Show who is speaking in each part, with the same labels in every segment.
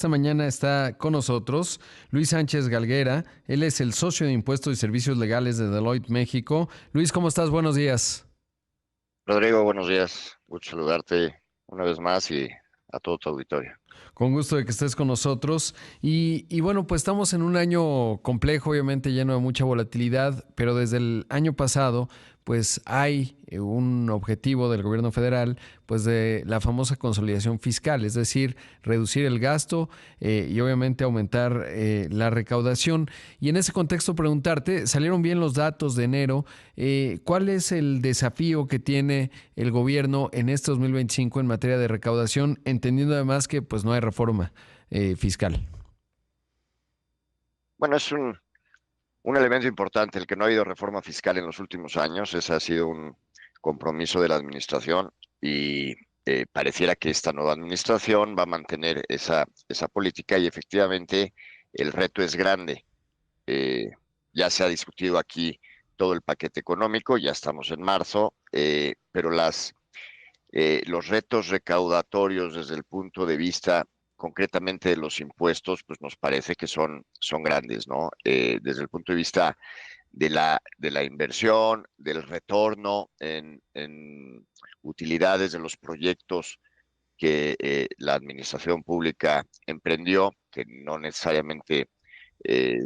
Speaker 1: Esta mañana está con nosotros Luis Sánchez Galguera. Él es el socio de Impuestos y Servicios Legales de Deloitte México. Luis, ¿cómo estás? Buenos días.
Speaker 2: Rodrigo, buenos días. Gusto saludarte una vez más y a todo tu auditorio.
Speaker 1: Con gusto de que estés con nosotros. Y bueno, pues estamos en un año complejo, obviamente lleno de mucha volatilidad, pero desde el año pasado, pues hay un objetivo del gobierno federal, pues de la famosa consolidación fiscal, es decir, reducir el gasto y obviamente aumentar la recaudación. Y en ese contexto preguntarte, salieron bien los datos de enero, ¿cuál es el desafío que tiene el gobierno en este 2025 en materia de recaudación, entendiendo además que pues no hay reforma fiscal?
Speaker 2: Bueno, es un elemento importante el que no ha habido reforma fiscal en los últimos años. Ese ha sido un compromiso de la administración y pareciera que esta nueva administración va a mantener esa política y efectivamente el reto es grande. Eh, ya se ha discutido aquí todo el paquete económico, ya estamos en marzo, pero los retos recaudatorios desde el punto de vista concretamente de los impuestos, pues nos parece que son grandes, ¿no? Desde el punto de vista de la inversión, del retorno en utilidades de los proyectos que la administración pública emprendió, que no necesariamente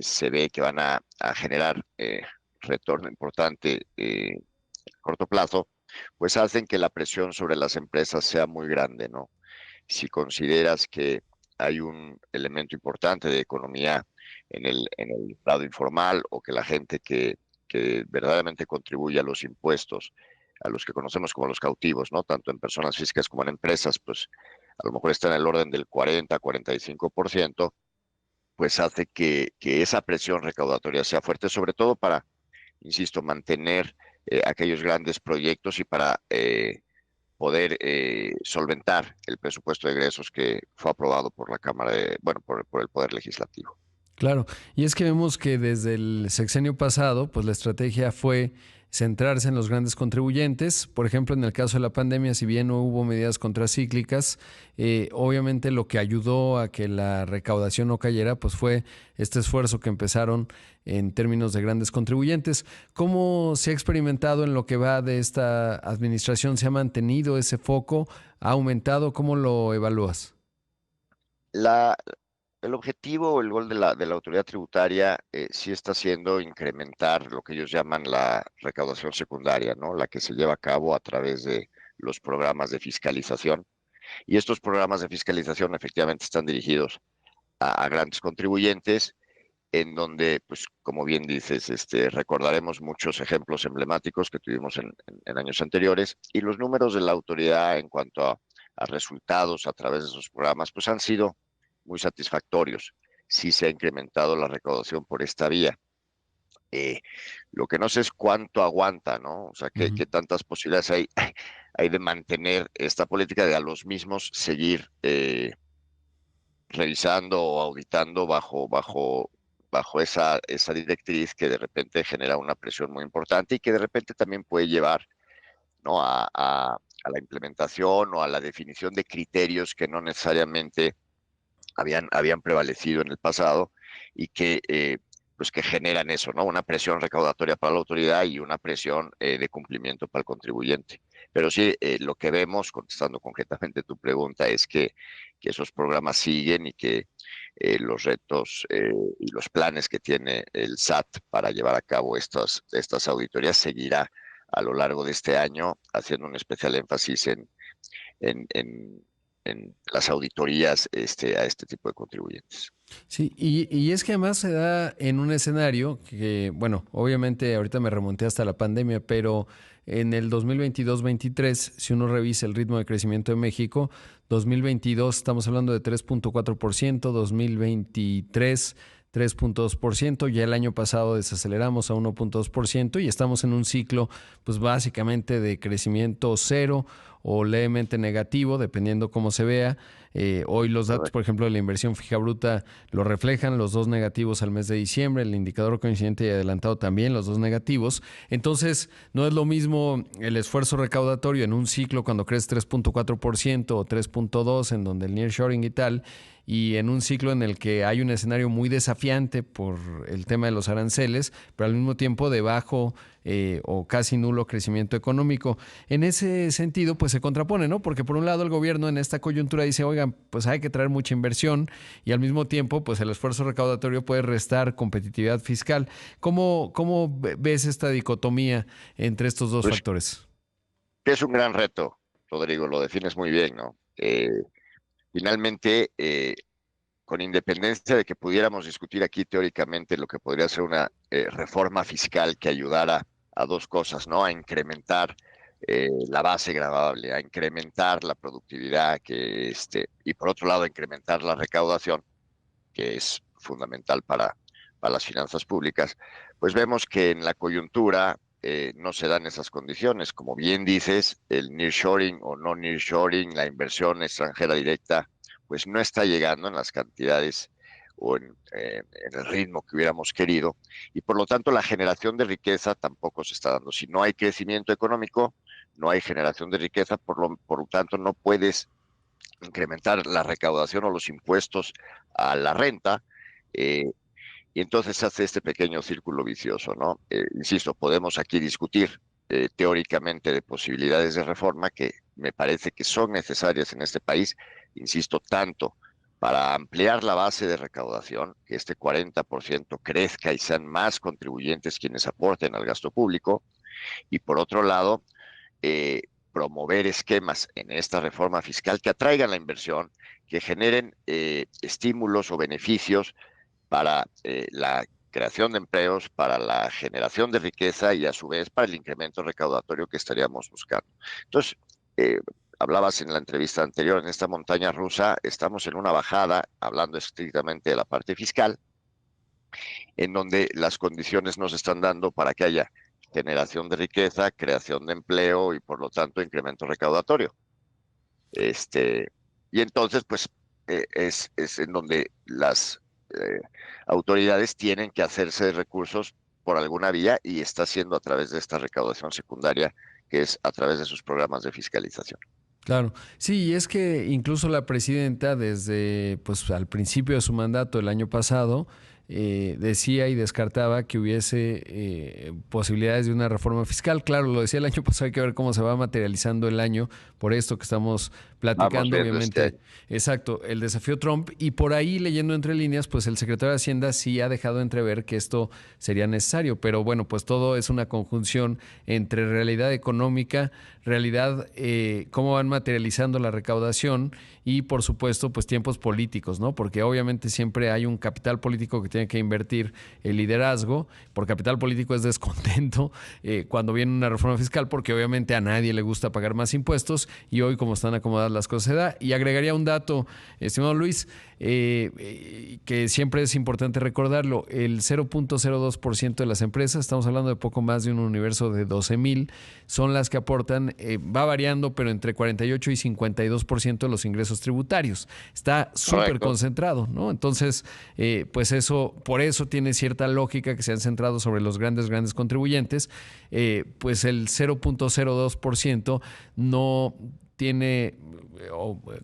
Speaker 2: se ve que van a generar retorno importante a corto plazo, pues hacen que la presión sobre las empresas sea muy grande, ¿no? Si consideras que hay un elemento importante de economía en el lado informal o que la gente que verdaderamente contribuye a los impuestos, a los que conocemos como los cautivos, ¿no? Tanto en personas físicas como en empresas, pues a lo mejor está en el orden del 40-45%, pues hace que esa presión recaudatoria sea fuerte, sobre todo para, insisto, mantener aquellos grandes proyectos y para poder solventar el presupuesto de egresos que fue aprobado por la Cámara bueno, por el Poder Legislativo.
Speaker 1: Claro, y es que vemos que desde el sexenio pasado, pues la estrategia fue centrarse en los grandes contribuyentes. Por ejemplo, en el caso de la pandemia, si bien no hubo medidas contracíclicas, obviamente lo que ayudó a que la recaudación no cayera, pues fue este esfuerzo que empezaron en términos de grandes contribuyentes. ¿Cómo se ha experimentado en lo que va de esta administración? ¿Se ha mantenido ese foco? ¿Ha aumentado? ¿Cómo lo evalúas?
Speaker 2: La, el objetivo o el gol de la autoridad tributaria sí está siendo incrementar lo que ellos llaman la recaudación secundaria, ¿no? La que se lleva a cabo a través de los programas de fiscalización. Y estos programas de fiscalización efectivamente están dirigidos a grandes contribuyentes, en donde, pues, como bien dices, recordaremos muchos ejemplos emblemáticos que tuvimos en años anteriores, y los números de la autoridad en cuanto a resultados a través de esos programas, pues han sido muy satisfactorios. Sí se ha incrementado la recaudación por esta vía. Eh, lo que no sé es cuánto aguanta, ¿no? O sea,
Speaker 1: Ujú.
Speaker 2: qué tantas posibilidades hay de mantener esta política de a los mismos seguir revisando o auditando bajo esa directriz que de repente genera una presión muy importante y que de repente también puede llevar, ¿no? a la implementación o a la definición de criterios que no necesariamente habían prevalecido en el pasado y pues que generan eso, ¿no? Una presión recaudatoria para la autoridad y una presión de cumplimiento para el contribuyente. Pero sí, lo que vemos, contestando concretamente tu pregunta, es que esos programas siguen y que los retos y los planes que tiene el SAT para llevar a cabo estas auditorías seguirá a lo largo de este año, haciendo un especial énfasis en, en, en las auditorías a este tipo de contribuyentes.
Speaker 1: Sí, y es que además se da en un escenario que, bueno, obviamente ahorita me remonté hasta la pandemia, pero en el 2022-23, si uno revisa el ritmo de crecimiento de México, 2022 estamos hablando de 3.4%, 2023 3.2%, ya el año pasado desaceleramos a 1.2% y estamos en un ciclo pues básicamente de crecimiento cero o levemente negativo, dependiendo cómo se vea. Hoy los datos, por ejemplo, de la inversión fija bruta lo reflejan, los dos negativos al mes de diciembre, el indicador coincidente y adelantado también, los dos negativos. Entonces, no es lo mismo el esfuerzo recaudatorio en un ciclo cuando crece 3.4% o 3.2%, en donde el nearshoring y tal, y en un ciclo en el que hay un escenario muy desafiante por el tema de los aranceles, pero al mismo tiempo de bajo o casi nulo crecimiento económico. En ese sentido, pues se contrapone, ¿no? Porque por un lado el gobierno en esta coyuntura dice, oigan, pues hay que traer mucha inversión y al mismo tiempo, pues el esfuerzo recaudatorio puede restar competitividad fiscal. ¿Cómo ves esta dicotomía entre estos dos
Speaker 2: Pues
Speaker 1: factores?
Speaker 2: que es un gran reto, Rodrigo, lo defines muy bien, ¿no? Finalmente, con independencia de que pudiéramos discutir aquí teóricamente lo que podría ser una reforma fiscal que ayudara a dos cosas, ¿no? A incrementar la base gravable, a incrementar la productividad, y por otro lado, a incrementar la recaudación, que es fundamental para las finanzas públicas, pues vemos que en la coyuntura no se dan esas condiciones. Como bien dices, el nearshoring o no nearshoring, la inversión extranjera directa, pues no está llegando en las cantidades o en el ritmo que hubiéramos querido, y por lo tanto la generación de riqueza tampoco se está dando. Si no hay crecimiento económico, no hay generación de riqueza, por lo tanto no puedes incrementar la recaudación o los impuestos a la renta, eh, y entonces se hace este pequeño círculo vicioso, ¿no? Insisto, podemos aquí discutir teóricamente de posibilidades de reforma que me parece que son necesarias en este país, insisto, tanto para ampliar la base de recaudación, que este 40% crezca y sean más contribuyentes quienes aporten al gasto público, y por otro lado, eh, promover esquemas en esta reforma fiscal que atraigan la inversión, que generen estímulos o beneficios para la creación de empleos, para la generación de riqueza y a su vez para el incremento recaudatorio que estaríamos buscando. Entonces, eh, hablabas en la entrevista anterior, en esta montaña rusa estamos en una bajada, hablando estrictamente de la parte fiscal, en donde las condiciones nos están dando para que haya generación de riqueza, creación de empleo y por lo tanto incremento recaudatorio. Este, y entonces, pues, es en donde las eh, autoridades tienen que hacerse de recursos por alguna vía y está haciendo a través de esta recaudación secundaria, que es a través de sus programas de fiscalización.
Speaker 1: Claro, sí, y es que incluso la presidenta desde pues al principio de su mandato el año pasado decía y descartaba que hubiese posibilidades de una reforma fiscal. Claro, lo decía el año pasado, hay que ver cómo se va materializando el año por esto que estamos
Speaker 2: Vamos
Speaker 1: platicando,
Speaker 2: viendo este
Speaker 1: obviamente.
Speaker 2: año.
Speaker 1: Exacto, el desafío Trump y por ahí leyendo entre líneas, pues el secretario de Hacienda sí ha dejado entrever que esto sería necesario, pero bueno, pues todo es una conjunción entre realidad económica, realidad, cómo van materializando la recaudación y por supuesto pues tiempos políticos, ¿no? Porque obviamente siempre hay un capital político que tiene que invertir el liderazgo, por capital político es descontento cuando viene una reforma fiscal porque obviamente a nadie le gusta pagar más impuestos y hoy como están acomodadas las cosas se da. Y agregaría un dato, estimado Luis, que siempre es importante recordarlo, el 0.02% de las empresas, estamos hablando de poco más de un universo de 12,000, son las que aportan, va variando, pero entre 48 y 52% de los ingresos tributarios. Está súper
Speaker 2: Correcto.
Speaker 1: concentrado, ¿no? Entonces, pues eso, por eso tiene cierta lógica que se han centrado sobre los grandes contribuyentes, pues el 0.02% no tiene,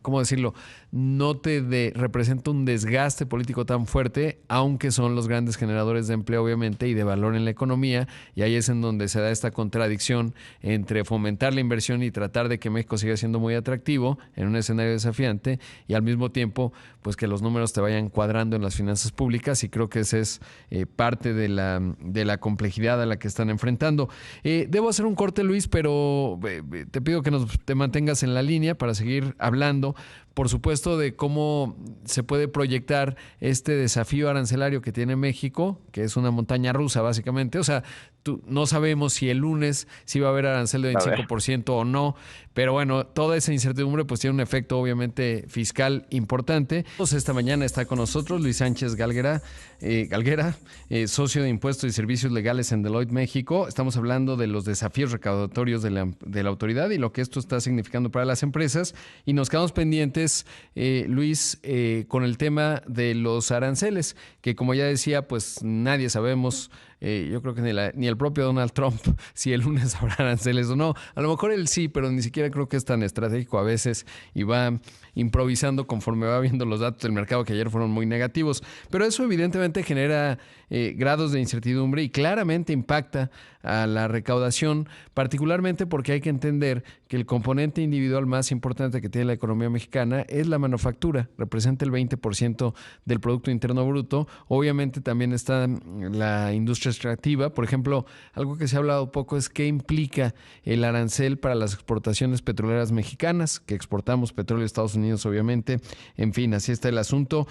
Speaker 1: ¿cómo decirlo? No representa un desgaste político tan fuerte, aunque son los grandes generadores de empleo, obviamente, y de valor en la economía, y ahí es en donde se da esta contradicción entre fomentar la inversión y tratar de que México siga siendo muy atractivo en un escenario desafiante, y al mismo tiempo, pues que los números te vayan cuadrando en las finanzas públicas, y creo que esa es parte de la complejidad a la que están enfrentando. Debo hacer un corte, Luis, pero te pido que te mantengas en la línea para seguir hablando, por supuesto, de cómo se puede proyectar este desafío arancelario que tiene México, que es una montaña rusa básicamente. O sea, no sabemos si el lunes sí va a haber arancel de
Speaker 2: A ver.
Speaker 1: 25% o no, pero bueno, toda esa incertidumbre pues tiene un efecto obviamente fiscal importante. Pues esta mañana está con nosotros Luis Sánchez Galguera, socio de impuestos y servicios legales en Deloitte México. Estamos hablando de los desafíos recaudatorios de la autoridad y lo que esto está significando para las empresas. Y nos quedamos pendientes, Luis, con el tema de los aranceles, que como ya decía, pues nadie sabemos. Yo creo que ni el propio Donald Trump si el lunes habrá aranceles o no. A lo mejor él sí, pero ni siquiera creo que es tan estratégico a veces y va improvisando conforme va viendo los datos del mercado que ayer fueron muy negativos. Pero eso evidentemente genera grados de incertidumbre y claramente impacta a la recaudación, particularmente porque hay que entender que el componente individual más importante que tiene la economía mexicana es la manufactura, representa el 20% del Producto Interno Bruto. Obviamente también está la industria extractiva. Por ejemplo, algo que se ha hablado poco es qué implica el arancel para las exportaciones petroleras mexicanas, que exportamos petróleo a Estados Unidos, obviamente. En fin, así está el asunto.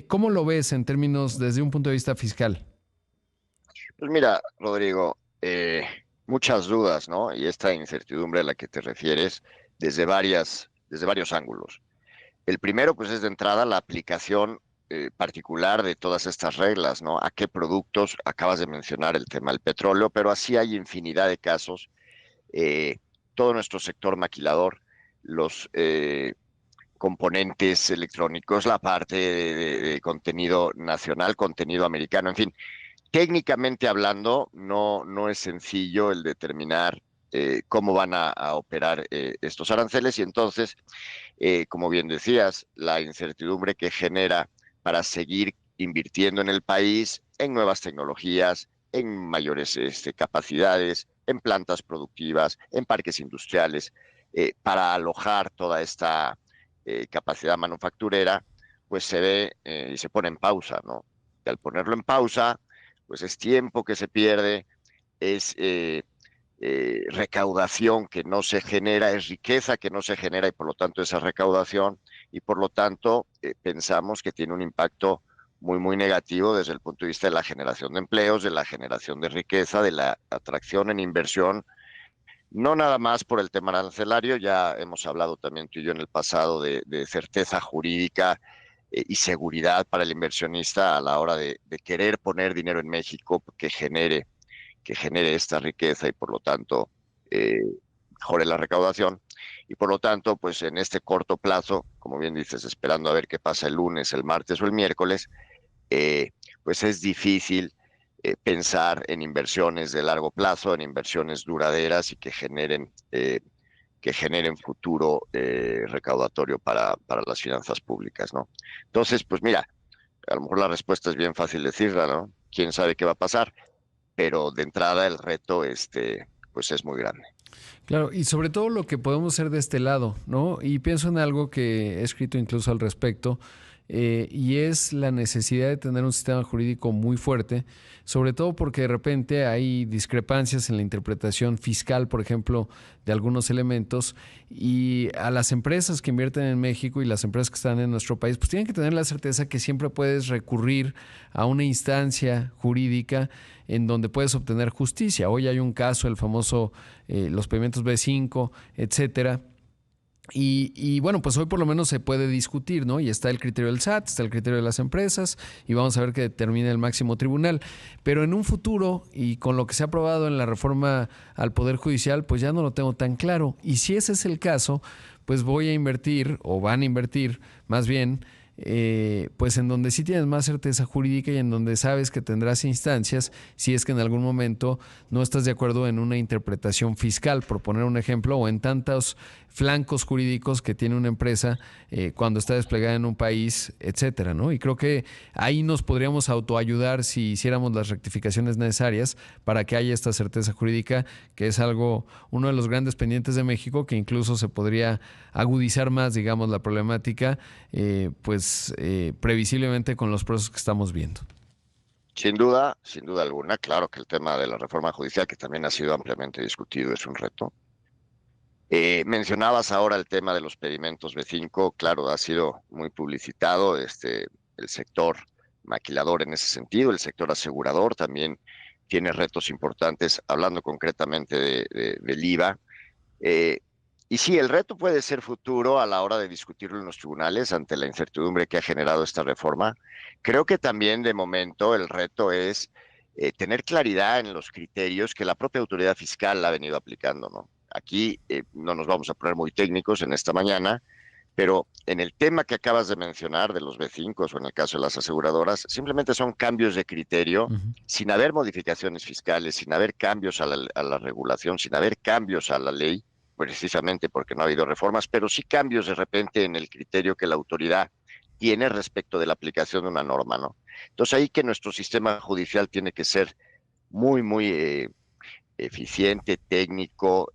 Speaker 1: ¿Cómo lo ves en términos desde un punto de vista fiscal?
Speaker 2: Pues mira, Rodrigo, muchas dudas, ¿no? Y esta incertidumbre a la que te refieres desde varios ángulos. El primero, pues es de entrada la aplicación particular de todas estas reglas, ¿no? ¿A qué productos? Acabas de mencionar el tema del petróleo, pero así hay infinidad de casos. Eh, Todo nuestro sector maquilador, los componentes electrónicos, la parte de contenido nacional, contenido americano, en fin. Técnicamente hablando, no es sencillo el determinar cómo van a operar estos aranceles y entonces, como bien decías, la incertidumbre que genera para seguir invirtiendo en el país en nuevas tecnologías, en mayores capacidades, en plantas productivas, en parques industriales, para alojar toda esta capacidad manufacturera, pues se ve y se pone en pausa, ¿no? Y al ponerlo en pausa, pues es tiempo que se pierde, es recaudación que no se genera, es riqueza que no se genera y por lo tanto esa recaudación y por lo tanto pensamos que tiene un impacto muy negativo desde el punto de vista de la generación de empleos, de la generación de riqueza, de la atracción en inversión, no nada más por el tema arancelario, ya hemos hablado también tú y yo en el pasado de certeza jurídica y seguridad para el inversionista a la hora de querer poner dinero en México que genere esta riqueza y por lo tanto eh, mejore la recaudación. Y por lo tanto, pues en este corto plazo, como bien dices, esperando a ver qué pasa el lunes, el martes o el miércoles, pues es difícil pensar en inversiones de largo plazo, en inversiones duraderas y que generen futuro recaudatorio para las finanzas públicas, ¿no? Entonces, pues mira, a lo mejor la respuesta es bien fácil decirla, ¿no? ¿Quién sabe qué va a pasar? Pero de entrada el reto, pues es muy grande.
Speaker 1: Claro, y sobre todo lo que podemos hacer de este lado, ¿no? Y pienso en algo que he escrito incluso al respecto, y es la necesidad de tener un sistema jurídico muy fuerte, sobre todo porque de repente hay discrepancias en la interpretación fiscal, por ejemplo, de algunos elementos, y a las empresas que invierten en México y las empresas que están en nuestro país, pues tienen que tener la certeza que siempre puedes recurrir a una instancia jurídica en donde puedes obtener justicia. Hoy hay un caso, el famoso los pimientos B5, etcétera. Y bueno, pues hoy por lo menos se puede discutir, ¿no? Y está el criterio del SAT, está el criterio de las empresas y vamos a ver qué determina el máximo tribunal. Pero en un futuro y con lo que se ha aprobado en la reforma al Poder Judicial, pues ya no lo tengo tan claro. Y si ese es el caso, pues voy a invertir o van a invertir más bien pues en donde sí tienes más certeza jurídica y en donde sabes que tendrás instancias si es que en algún momento no estás de acuerdo en una interpretación fiscal, por poner un ejemplo, o en tantos flancos jurídicos que tiene una empresa cuando está desplegada en un país, etcétera, ¿no? Y creo que ahí nos podríamos autoayudar si hiciéramos las rectificaciones necesarias para que haya esta certeza jurídica, que es uno de los grandes pendientes de México, que incluso se podría agudizar más, digamos, la problemática, previsiblemente con los procesos que estamos viendo.
Speaker 2: Sin duda alguna, claro que el tema de la reforma judicial, que también ha sido ampliamente discutido, es un reto. Mencionabas ahora el tema de los pedimentos B5, claro, ha sido muy publicitado el sector maquilador en ese sentido, el sector asegurador también tiene retos importantes, hablando concretamente del IVA. Eh, y sí, el reto puede ser futuro a la hora de discutirlo en los tribunales ante la incertidumbre que ha generado esta reforma. Creo que también de momento el reto es tener claridad en los criterios que la propia autoridad fiscal ha venido aplicando, ¿no? Aquí no nos vamos a poner muy técnicos en esta mañana, pero en el tema que acabas de mencionar de los B5 o en el caso de las aseguradoras, simplemente son cambios de criterio
Speaker 1: Ujú.
Speaker 2: sin haber modificaciones fiscales, sin haber cambios a la regulación, sin haber cambios a la ley, precisamente porque no ha habido reformas, pero sí cambios de repente en el criterio que la autoridad tiene respecto de la aplicación de una norma, ¿no? Entonces ahí que nuestro sistema judicial tiene que ser muy eficiente, técnico,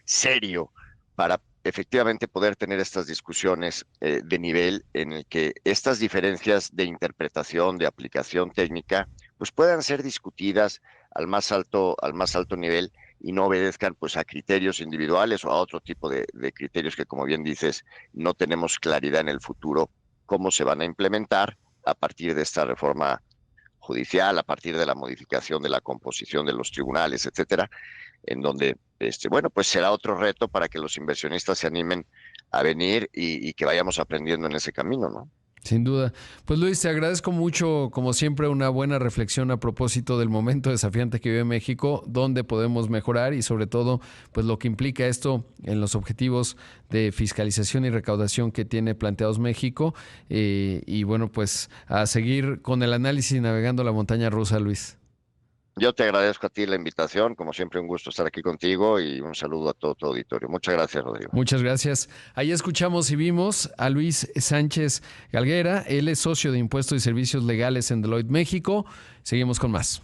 Speaker 2: serio, para efectivamente poder tener estas discusiones de nivel en el que estas diferencias de interpretación, de aplicación técnica, pues puedan ser discutidas al más alto nivel y no obedezcan pues a criterios individuales o a otro tipo de criterios que, como bien dices, no tenemos claridad en el futuro cómo se van a implementar a partir de esta reforma judicial, a partir de la modificación de la composición de los tribunales, etcétera, en donde, bueno, pues será otro reto para que los inversionistas se animen a venir y que vayamos aprendiendo en ese camino, ¿no?
Speaker 1: Sin duda. Pues Luis, te agradezco mucho, como siempre, una buena reflexión a propósito del momento desafiante que vive México, dónde podemos mejorar y sobre todo, pues lo que implica esto en los objetivos de fiscalización y recaudación que tiene planteados México. Y bueno, pues a seguir con el análisis navegando la montaña rusa, Luis.
Speaker 2: Yo te agradezco a ti la invitación, como siempre un gusto estar aquí contigo y un saludo a todo tu auditorio. Muchas gracias, Rodrigo.
Speaker 1: Muchas gracias. Ahí escuchamos y vimos a Luis Sánchez Galguera. Él es socio de Impuestos y Servicios Legales en Deloitte, México. Seguimos con más.